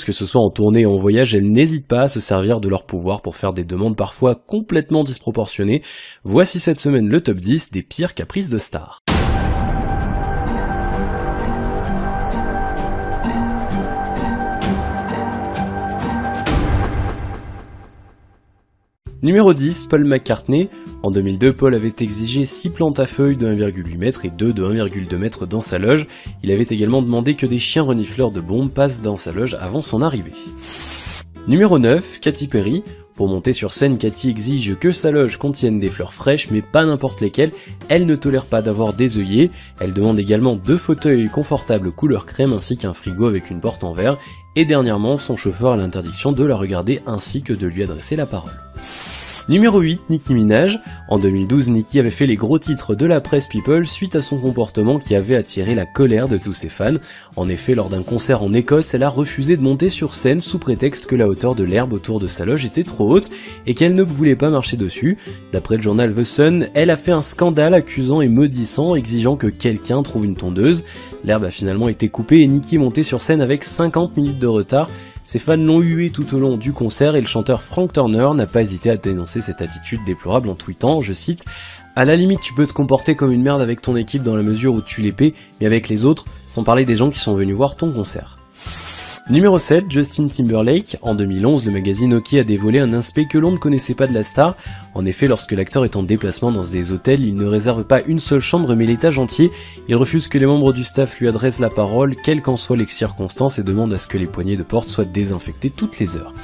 chanteuses, que ce soit en tournée ou en voyage, elles n'hésitent pas à se servir de leur pouvoir pour faire des demandes parfois complètement disproportionnées. Voici cette semaine le top 10 des pires caprices de stars. Numéro 10, Paul McCartney. En 2002, Paul avait exigé 6 plantes à feuilles de 1,8 m et 2 de 1,2 m dans sa loge. Il avait également demandé que des chiens renifleurs de bombes passent dans sa loge avant son arrivée. Numéro 9, Katy Perry. Pour monter sur scène, Katy exige que sa loge contienne des fleurs fraîches, mais pas n'importe lesquelles. Elle ne tolère pas d'avoir des œillets. Elle demande également 2 fauteuils confortables couleur crème ainsi qu'un frigo avec une porte en verre. Et dernièrement, son chauffeur a l'interdiction de la regarder ainsi que de lui adresser la parole. Numéro 8, Nicki Minaj. En 2012, Nicki avait fait les gros titres de la presse People suite à son comportement qui avait attiré la colère de tous ses fans. En effet, lors d'un concert en Écosse, elle a refusé de monter sur scène sous prétexte que la hauteur de l'herbe autour de sa loge était trop haute et qu'elle ne voulait pas marcher dessus. D'après le journal The Sun, elle a fait un scandale accusant et maudissant, exigeant que quelqu'un trouve une tondeuse. L'herbe a finalement été coupée et Nicki est montée sur scène avec 50 minutes de retard. Ses fans l'ont hué tout au long du concert et le chanteur Frank Turner n'a pas hésité à dénoncer cette attitude déplorable en tweetant, je cite, « À la limite tu peux te comporter comme une merde avec ton équipe dans la mesure où tu les paies, mais avec les autres, sans parler des gens qui sont venus voir ton concert. » Numéro 7, Justin Timberlake. En 2011, le magazine OK a dévoilé un aspect que l'on ne connaissait pas de la star. En effet, lorsque l'acteur est en déplacement dans des hôtels, il ne réserve pas une seule chambre mais l'étage entier. Il refuse que les membres du staff lui adressent la parole, quelles qu'en soient les circonstances, et demande à ce que les poignées de porte soient désinfectées toutes les heures.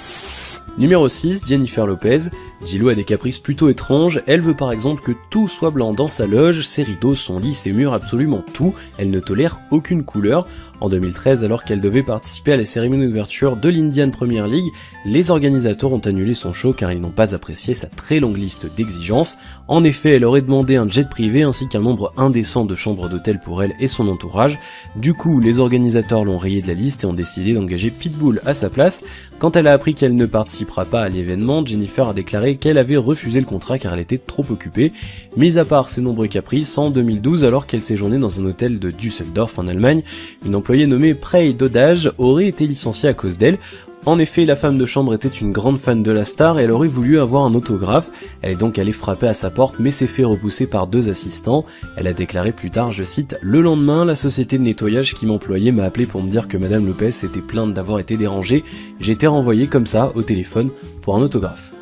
Numéro 6, Jennifer Lopez. J-Lo a des caprices plutôt étranges. Elle veut par exemple que tout soit blanc dans sa loge, ses rideaux, son lit, ses murs, absolument tout. Elle ne tolère aucune couleur. En 2013, alors qu'elle devait participer à la cérémonie d'ouverture de l'Indian Premier League, les organisateurs ont annulé son show car ils n'ont pas apprécié sa très longue liste d'exigences. En effet, elle aurait demandé un jet privé ainsi qu'un nombre indécent de chambres d'hôtel pour elle et son entourage. Du coup, les organisateurs l'ont rayée de la liste et ont décidé d'engager Pitbull à sa place. Quand elle a appris qu'elle ne participera pas à l'événement, Jennifer a déclaré qu'elle avait refusé le contrat car elle était trop occupée. Mis à part ses nombreux caprices, en 2012, alors qu'elle séjournait dans un hôtel de Düsseldorf en Allemagne, une employée nommée Prey Dodage aurait été licenciée à cause d'elle. En effet, la femme de chambre était une grande fan de la star et elle aurait voulu avoir un autographe. Elle est donc allée frapper à sa porte mais s'est fait repousser par 2 assistants. Elle a déclaré plus tard, je cite, « Le lendemain, la société de nettoyage qui m'employait m'a appelé pour me dire que Madame Lopez s'était plainte d'avoir été dérangée. J'ai été renvoyé comme ça au téléphone pour un autographe. »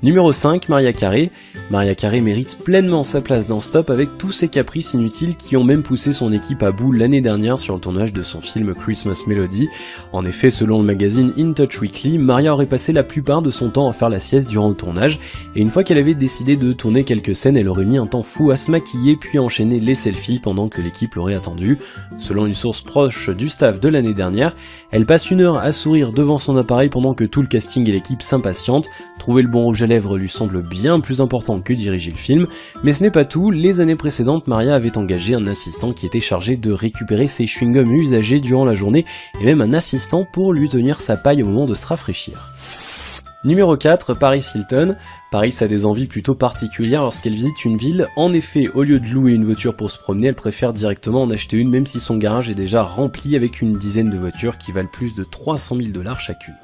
Numéro 5, Mariah Carey. Mariah Carey mérite pleinement sa place dans Stop avec tous ses caprices inutiles qui ont même poussé son équipe à bout l'année dernière sur le tournage de son film Christmas Melody. En effet, selon le magazine In Touch Weekly, Mariah aurait passé la plupart de son temps à faire la sieste durant le tournage, et une fois qu'elle avait décidé de tourner quelques scènes, elle aurait mis un temps fou à se maquiller puis à enchaîner les selfies pendant que l'équipe l'aurait attendue. Selon une source proche du staff de l'année dernière, elle passe 1 heure à sourire devant son appareil pendant que tout le casting et l'équipe s'impatientent. Trouver le bon rouge à lèvres lui semble bien plus important que diriger le film, mais ce n'est pas tout. Les années précédentes, Mariah avait engagé un assistant qui était chargé de récupérer ses chewing-gums usagés durant la journée, et même un assistant pour lui tenir sa paille au moment de se rafraîchir. Numéro 4, Paris Hilton. Paris a des envies plutôt particulières lorsqu'elle visite une ville. En effet, au lieu de louer une voiture pour se promener, elle préfère directement en acheter une même si son garage est déjà rempli avec une dizaine de voitures qui valent plus de 300 000 $ chacune.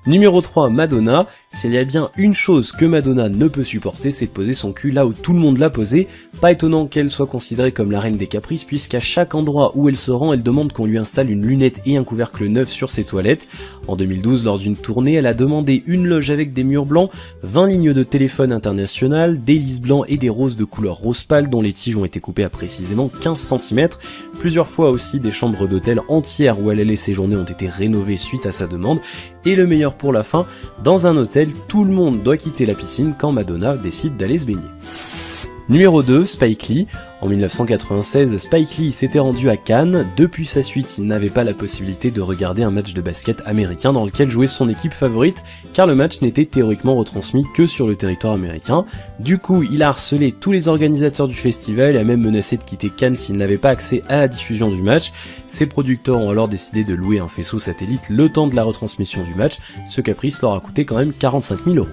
Numéro 3, Madonna. S'il y a bien une chose que Madonna ne peut supporter, c'est de poser son cul là où tout le monde l'a posé. Pas étonnant qu'elle soit considérée comme la reine des caprices, puisqu'à chaque endroit où elle se rend, elle demande qu'on lui installe une lunette et un couvercle neuf sur ses toilettes. En 2012, lors d'une tournée, elle a demandé une loge avec des murs blancs, 20 lignes de téléphone international, des lys blancs et des roses de couleur rose pâle dont les tiges ont été coupées à précisément 15 cm. Plusieurs fois aussi, des chambres d'hôtel entières où elle allait séjourner ont été rénovées suite à sa demande. Et le meilleur pour la fin, dans un hôtel, tout le monde doit quitter la piscine quand Madonna décide d'aller se baigner. Numéro 2, Spike Lee. En 1996, Spike Lee s'était rendu à Cannes. Depuis sa suite, il n'avait pas la possibilité de regarder un match de basket américain dans lequel jouait son équipe favorite, car le match n'était théoriquement retransmis que sur le territoire américain. Du coup, il a harcelé tous les organisateurs du festival et a même menacé de quitter Cannes s'il n'avait pas accès à la diffusion du match. Ses producteurs ont alors décidé de louer un faisceau satellite le temps de la retransmission du match. Ce caprice leur a coûté quand même 45 000 €.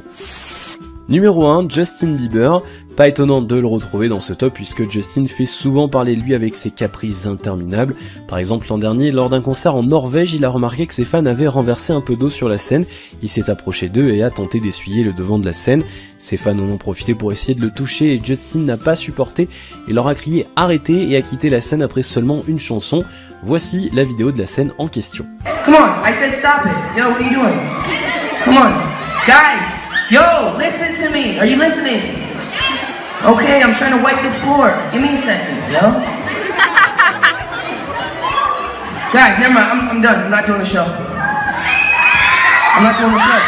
Numéro 1, Justin Bieber. Pas étonnant de le retrouver dans ce top puisque Justin fait souvent parler de lui avec ses caprices interminables. Par exemple l'an dernier, lors d'un concert en Norvège, il a remarqué que ses fans avaient renversé un peu d'eau sur la scène. Il s'est approché d'eux et a tenté d'essuyer le devant de la scène. Ses fans en ont profité pour essayer de le toucher et Justin n'a pas supporté et leur a crié arrêtez et a quitté la scène après seulement une chanson. Voici la vidéo de la scène en question. Come on, I said stop it. Yo, what are you doing? Come on, guys. Yo, listen to me. Are you listening? Okay, I'm trying to wipe the floor. Give me a second, yo. Guys, never mind. I'm done. I'm not doing the show. I'm not doing the show.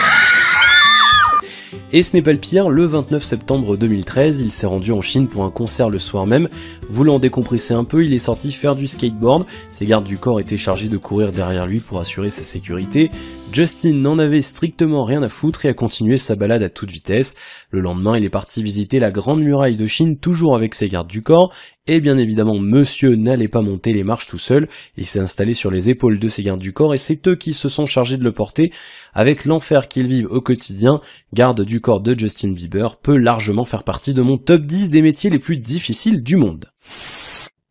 Et ce n'est pas le pire, le 29 septembre 2013, il s'est rendu en Chine pour un concert le soir même. Voulant décompresser un peu, il est sorti faire du skateboard. Ses gardes du corps étaient chargés de courir derrière lui pour assurer sa sécurité. Justin n'en avait strictement rien à foutre et a continué sa balade à toute vitesse. Le lendemain, il est parti visiter la Grande Muraille de Chine, toujours avec ses gardes du corps. Et bien évidemment, monsieur n'allait pas monter les marches tout seul. Il s'est installé sur les épaules de ses gardes du corps et c'est eux qui se sont chargés de le porter. Avec l'enfer qu'ils vivent au quotidien, garde du corps de Justin Bieber peut largement faire partie de mon top 10 des métiers les plus difficiles du monde.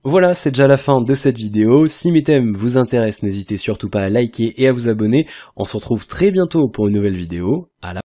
Voilà, c'est déjà la fin de cette vidéo. Si mes thèmes vous intéressent, n'hésitez surtout pas à liker et à vous abonner. On se retrouve très bientôt pour une nouvelle vidéo. À la